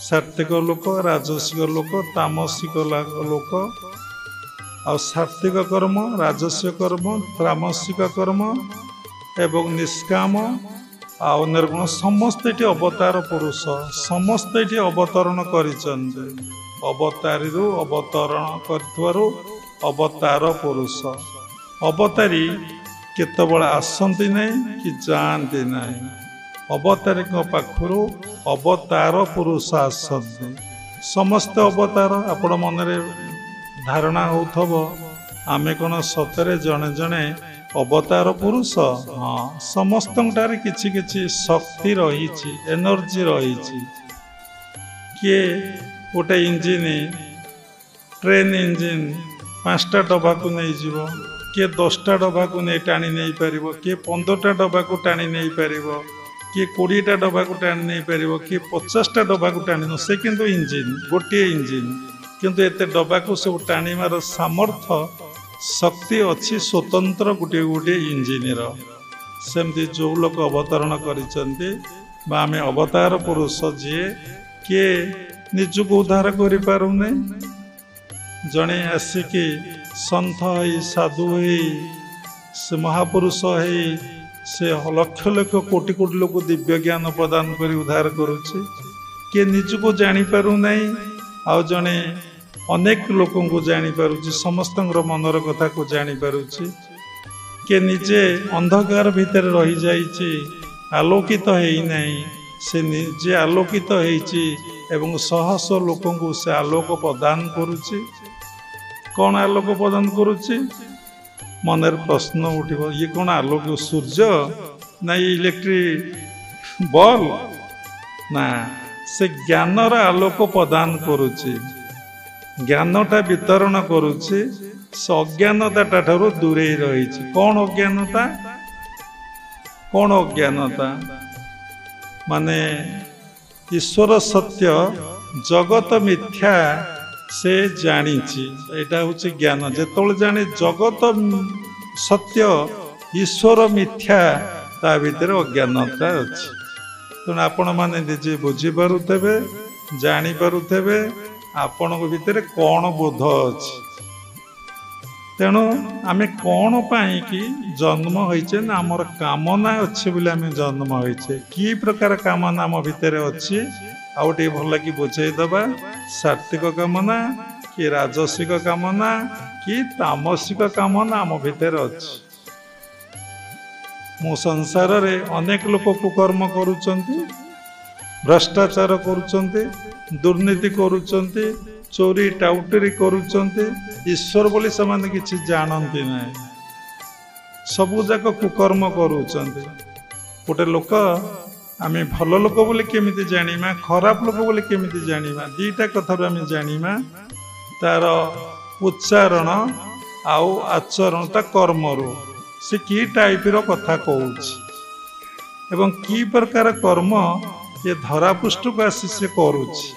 सात्विक लोक राजसिक लोक तामसिक लोक आ सात्विक कर्म राजस्व कर्म तामसिक कर्म एवं निष्काम आउ निर्गुण समस्त ये अवतार पुरुष समस्त ये अवतरण करिचंदे अवतारी अवतरण कर अवतार पुरुष अवतारी केतबेला आसंती नहीं कि जाती नहीं अवतारी पाखर अवतार पुरुष आसंती समस्त अवतार आपण मन धारणा होथब आमे कौन सतरे जड़े जड़े अवतार पुरुष हाँ समस्त किछि किछि शक्ति रही एनर्जी रही किए गोटे इंजिन ट्रेन इंजिन 5टा डबा को नहीं जीव किए 10टा डबा को नहीं टाणी नहीं पार किए 15टा डबा को टाणी नहीं पार किए 20टा डबा को टाणी नहीं पार किए 50टा डबा को टाणी से किंतु इंजिन गोटे इंजिन किंतु एते डबा को सब टाणीमार सामर्थ्य शक्ति अच्छी स्वतंत्र गोटे गोटे इंजिनियर सेमती जो लोग अवतरण करिसेंती आम अवतार पुरुष जी किए निजक उद्धार कर पारुने जड़े आसिकी सन्थ है साधु है से महापुरुष है से लक्ष लक्ष कोटि कोटि लोक दिव्य ज्ञान प्रदान कर उद्धार करुचे किए निजक जापारूना आउ जड़े अनेक लोक जापर समस्त मनर कथा को जापर किए निजे अंधकार भितर रही जाइए आलोकित होना से निजे आलोकित होती एवं शह शह लोक से आलोक प्रदान करुच्ची कौन आलोक प्रदान करुच्ची मन प्रश्न उठिब ये कौन आलोक सूर्य ना इलेक्ट्रिक बल्ब ना से ज्ञानर आलोक प्रदान करुच्ची ज्ञानटा वितरण करुच्ची से अज्ञानता ठारू दूरे रही कौन अज्ञानता माने ईश्वर सत्य जगत मिथ्या से जानी यहाँ हूँ ज्ञान जो जाने जगत सत्य ईश्वर मिथ्या ता भीतर अज्ञानता अच्छी तेणु आपण मैंने निजे बुझीपे जापे आपण भितर कौन बोध अच्छी तेणु आम कौन कि जन्म होइचे ना आमर कामना अच्छे बोले आम जन्म होइचे कि प्रकार कामना आम भितर अच्छी आउ टे भल कि बुझेदबा सात्विक कामना कि राजसिक कामना कि तामसिक कामना आम भितर अच्छी मो संसार रे अनेक लोक कुकर्म करुचंती भ्रष्टाचार करुचंती दुर्नीति करुचंती चोरी टाउटरी करुचंती ईश्वर बोली से किसी जानती ना सबू जाक कुकर्म करुचंती गोटे लोक आम भल लोक बोली केमिति जानिमा खराब लोक बोली केमिति जानिमा दीटा कथार आम जानिमा तार उच्चारण आउ आचरण ता कर्मरु से की टाइप रो कथा कहूछि एवं की प्रकार कर्म ये धरापृष्ठ को आसी से करुछि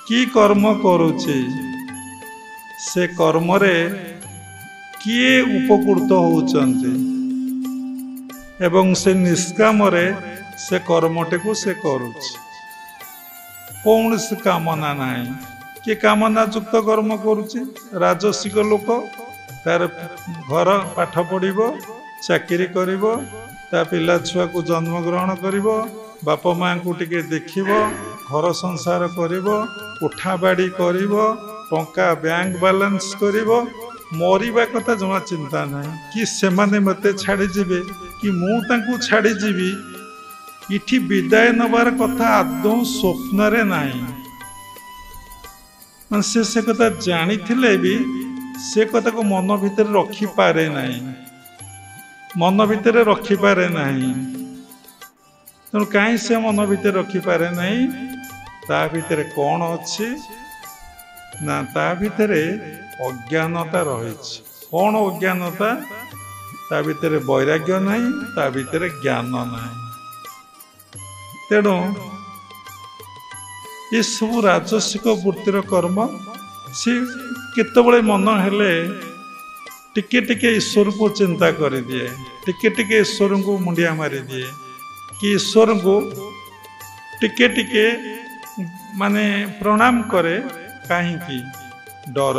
की कर्म करुछि से कर्म रे किए उपकृत होउचंती एवं से निष्काम रे से कर्मटे को से करुछि कौन से कामना नहीं कि कामना युक्त कर्म करुछि राजसिक लोक तार घर पाठ पढ़िबो चाकरी करिबो ता पिला छुआ को जन्म ग्रहण करिबो बापा माँ को टिके देखिबो घर संसार करिबो उठा बाड़ी करिबो टंका बैंक बैलेंस करिबो मरिबा कथा जमा चिंता नहीं कि सेमाने मते छाड़ी जिबे कि मु तांकु छाड़ी जिबी इठी विदाय नबार कथा आदौ स्वप्न रे नहीं मन से कथा जानी थिले भी से कथा को मन भीतर रखी पारे नहीं मन भीतर रखी पारे नहीं तेणु कहीं से मन भीतर रखी पारे नहीं ता भीतर कौन अच्छी ना ता भीतर अज्ञानता रही कौन अज्ञानता ता भीतर वैराग्य नहीं ता भीतर ज्ञान नहीं तेणु ये सब राजसिक वृत्तिर कर्म सी केतबेले मन हेले टिके टिके ईश्वर को चिंता कर दिए टिके टिके ईश्वर को मुंडिया मारी दिए कि ईश्वर को टिके टिके माने प्रणाम करे कहीं डर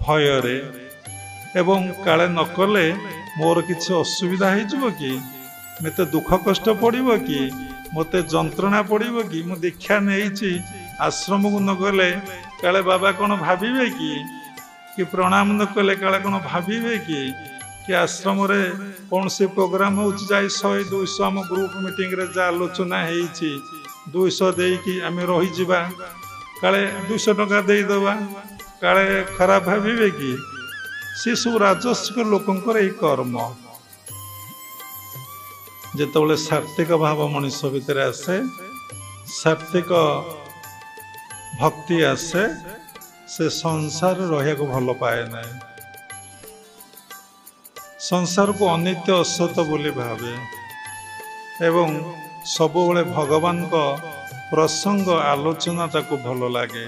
भय एवं काले नकले मोर किसी असुविधा हो कि मत दुख कष्ट पड़ो कि मत जंत्रणा पड़ो कि मु दीक्षा नहीं आश्रम को न गले काले बाबा कौन भावे कि प्रणाम न कले काले कौन भावे कि आश्रम रे कौन से प्रोग्राम हो 100-200 आम ग्रुप मीटिंग रे जा आलोचना होती 200 देकी आम रही काले 200 टका देदेवा काले खराब भावे कि सी सब राजस्विक लोकंकर यही कर्म जिते सात्विक भाव मनुष्य भितर आसे सात्विक भक्ति आसे से संसार रहा भल पाए ना संसार को अनित्य असत बोली भावे एवं सबुबले भगवान को प्रसंग आलोचना ताको भल लगे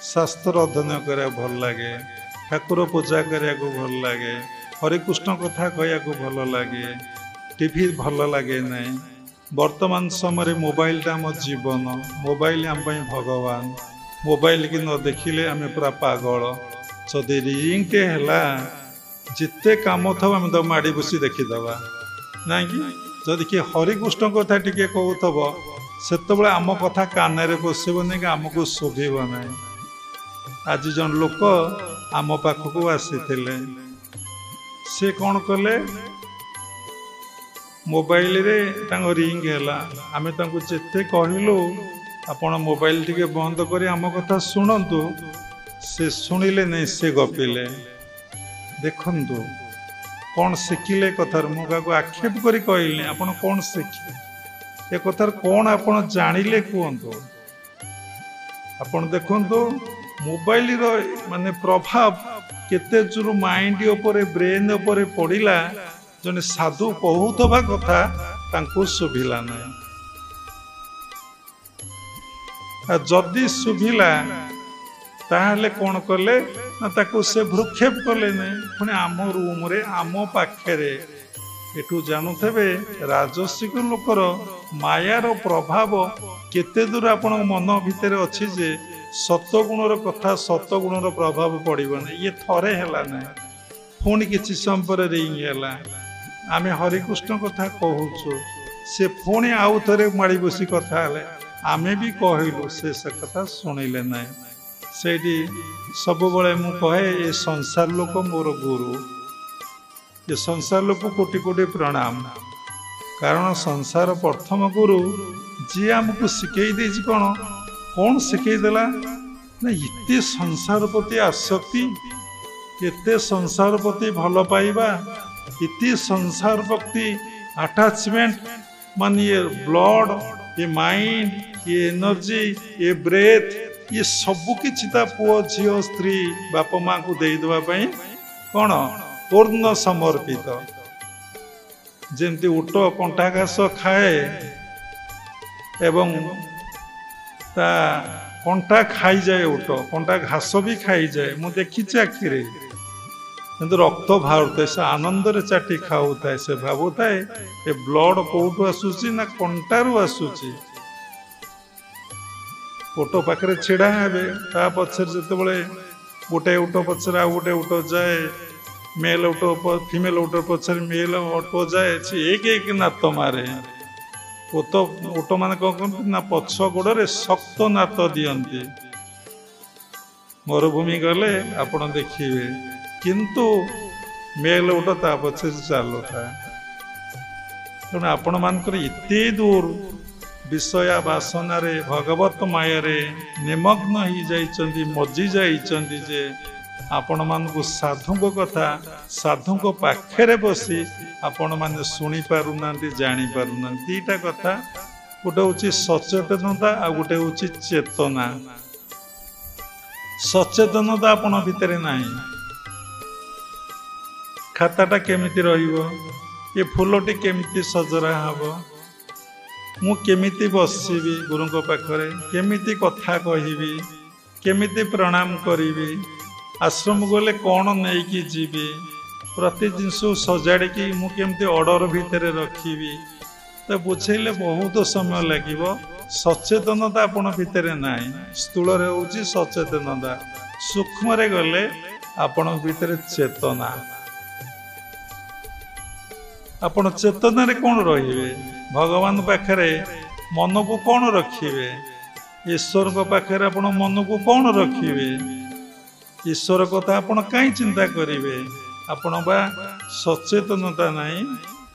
शास्त्र अध्ययन करा भल लगे ठाकुर पूजा करा भल लगे हरिकृष्ण कथा कहया भल लगे टीवी भल लगे ना वर्तमान समय मोबाइल टा आम जीवन मोबाइल आम भगवान मोबाइल की न देखिले आम पूरा पागल जदि रिंग टे है जिते कम थो आम तो माड़ी बसी देखीदबा ना कि जदि किए हरिकृष्ण कथा टी कहूब से आम कथा कान पशबनी कि आमको शोभब ना आज जन लोक आम पाखक आसी से कौन कले मोबाइल रे रिंग है आम जिते कहलु आपण मोबाइल टिके बंद करी आम कथा शुणु से शुणिले नहीं से गपिले देखु कौन शिखिले कथार मुझे आक्षेप करी कहली आपण कौन शिखिले ए कथार कौन आपण जानिले कहतु आपण देखु मोबाइल रो माने प्रभाव केते जोर माइंड उपरे ब्रेन उपरे पड़िला जने साधु कहूथबा कथा तांको सुभिला ना जदि शुभिला ताहले कौन कले ना ताको से भ्रुक्षेप कले नहीं पुणी आम रूम रे आम पाखे एठू जानुथे राजसिक लोकर मायार प्रभाव केते दूर आपण मन भितर अच्छी जे सतगुणर कथा सतगुणर प्रभाव पड़ो ना ये थरे है ना पुणी किसी समय पर रिंग है आम हरिकृष्ण कथा कहूँ से पुणी आउ थे माड़ी बसी कथा है आमे भी कहलु से कथा शुणिले ना से सब बड़े मु कहे ये संसार लोक मोर गुरु ये संसार लोक कोटि कोटि प्रणाम कारण संसार प्रथम गुरु जी आमको शिखई दे कौन कौन शिखईदेला ना इते संसार प्रति आसक्ति एते संसार प्रति भल पाइबा इति संसार प्रति अटैचमेंट मान ये ब्लड ये माइंड ये एनर्जी ये ब्रेथ ये सबु किछि ता पुओ झियो स्त्री बाप माँ को दे देवा पई कौन पूर्ण समर्पित जेमती उट कंटा घास खाए एवं ता कंटा खाई जाए उट कंटा घास भी खाई जाए मु देखी आखिरे किंतु रक्त बाहर से आनंद रे चाटी खाऊ था से भावु थाए ये ब्लड कौटू आसूची ना कंटारू आसूची ओट पाखे छिड़ा हे ता पचर जो गोटे उट पचर आ गोटे उट जाए मेल उट फिमेल उट पचर मेल उट जाए एक एक नात मारे उट मान कौन करते ना पछ गोड़े शक्त नात दियंती मरुभूमि गले आपण देखिए किंतु मेल उट ता पछे चलू था तेणु आपण मानकर इते दूर विषया बासना रे भगवत माया निमग्न ही जाइचंदी मजी जाइचंदी जे आपण मानकु साधु कथा साधु पाखे बसी आपण माने सुनी पारुना जानी पारुना दीटा कथा गोटे हूँ सचेतनता आ गोटे हूँ चेतना सचेतनता आपण भितर नहीं खाताटा केमिति रहिबो ये फूलटी केमिति सजरा हबो मु केमिति बसबी गुरु पाखरे केमिति कथा कहिबी केमिति प्रणाम करिबी आश्रम गले कौन नहीं कि जीवी प्रति जिनस सजाड़ मु केमती ऑर्डर भितर रखी तो बुझेले बहुत समय लगे ସଚେତନତା ଆପଣ ଭିତରେ ନାହିଁ। ସ୍ଥୂଳରେ ହେଉଛି ସଚେତନତା, ସୂକ୍ଷ୍ମରେ ଗଲେ ଆପଣଙ୍କ ଭିତରେ ଚେତନା। ଆପଣ ଚେତନାରେ କ'ଣ ରହିବେ? ଭଗବାନ ପାଖରେ ମନକୁ କ'ଣ ରଖିବେ? ଈଶ୍ୱରଙ୍କ ପାଖରେ ଆପଣ ମନକୁ କ'ଣ ରଖିବେ? ଈଶ୍ୱର କଥା ଆପଣ କାହିଁ ଚିନ୍ତା କରିବେ? ଆପଣ ବା ସଚେତନତା ନାହିଁ,